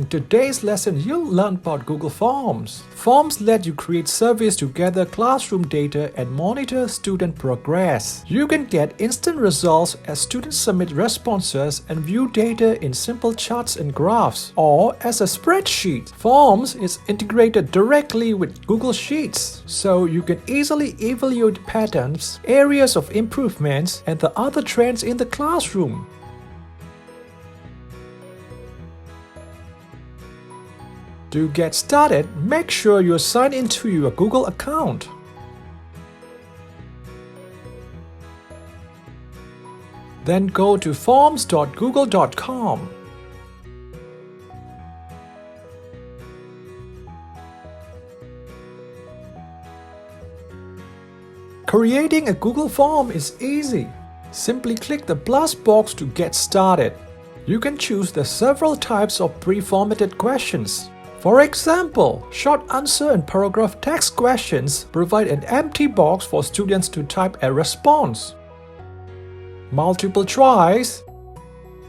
In today's lesson, you'll learn about Google Forms. Forms let you create surveys to gather classroom data and monitor student progress. You can get instant results as students submit responses and view data in simple charts and graphs, or as a spreadsheet. Forms is integrated directly with Google Sheets, so you can easily evaluate patterns, areas of improvements, and the other trends in the classroom. To get started, make sure you're signed into your Google account. Then go to forms.google.com. Creating a Google form is easy. Simply click the plus box to get started. You can choose the several types of pre-formatted questions. For example, short answer and paragraph text questions provide an empty box for students to type a response. Multiple choice,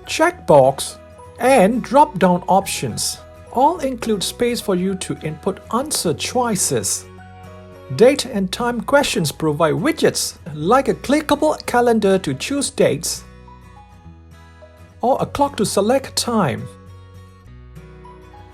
checkbox, and drop-down options all include space for you to input answer choices. Date and time questions provide widgets like a clickable calendar to choose dates or a clock to select time.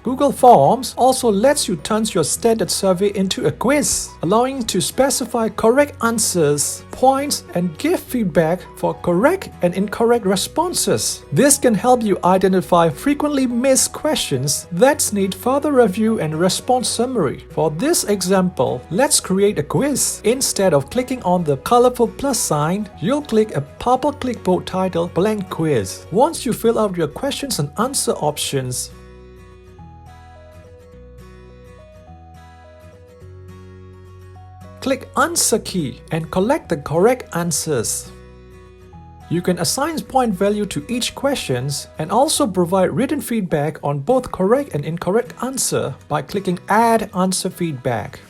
Google Forms also lets you turn your standard survey into a quiz, allowing you to specify correct answers, points, and give feedback for correct and incorrect responses. This can help you identify frequently missed questions that need further review and response summary. For this example, let's create a quiz. Instead of clicking on the colorful plus sign, you'll click a purple clipboard titled Blank Quiz. Once you fill out your questions and answer options, click Answer key and collect the correct answers. You can assign point value to each question and also provide written feedback on both correct and incorrect answer by clicking Add Answer Feedback.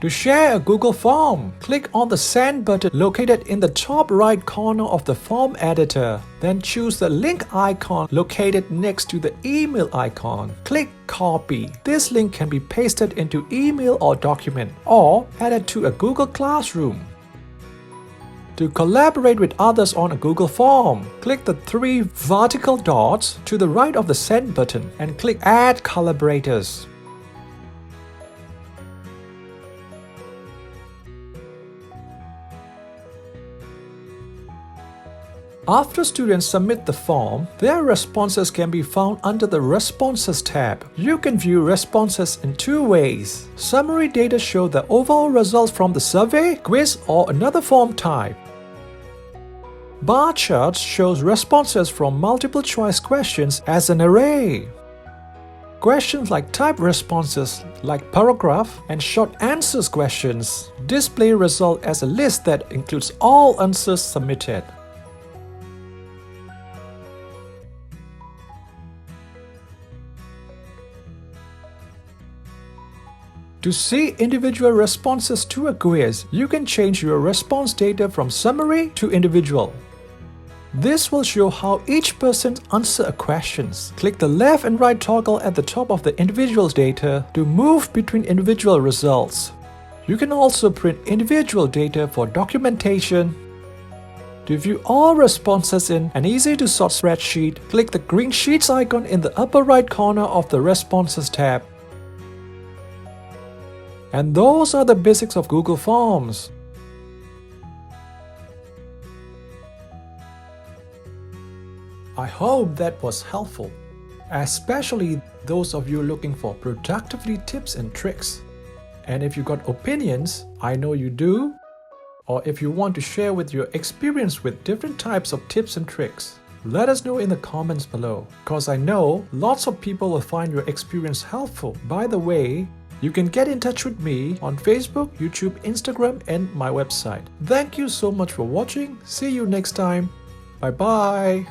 To share a Google form, click on the Send button located in the top right corner of the form editor. Then choose the link icon located next to the email icon. Click Copy. This link can be pasted into email or document, or added to a Google Classroom. To collaborate with others on a Google form, click the three vertical dots to the right of the Send button and click Add Collaborators. After students submit the form, their responses can be found under the Responses tab. You can view responses in two ways. Summary data show the overall results from the survey, quiz, or another form type. Bar charts shows responses from multiple choice questions as an array. Questions like type responses like paragraph and short answers questions display result as a list that includes all answers submitted. To see individual responses to a quiz, you can change your response data from summary to individual. This will show how each person answers a question. Click the left and right toggle at the top of the individual's data to move between individual results. You can also print individual data for documentation. To view all responses in an easy-to-sort spreadsheet, click the green Sheets icon in the upper right corner of the Responses tab. And those are the basics of Google Forms. I hope that was helpful, especially those of you looking for productivity tips and tricks. And if you got opinions, I know you do, or if you want to share with your experience with different types of tips and tricks, let us know in the comments below, because I know lots of people will find your experience helpful. By the way, you can get in touch with me on Facebook, YouTube, Instagram, and my website. Thank you so much for watching. See you next time. Bye bye.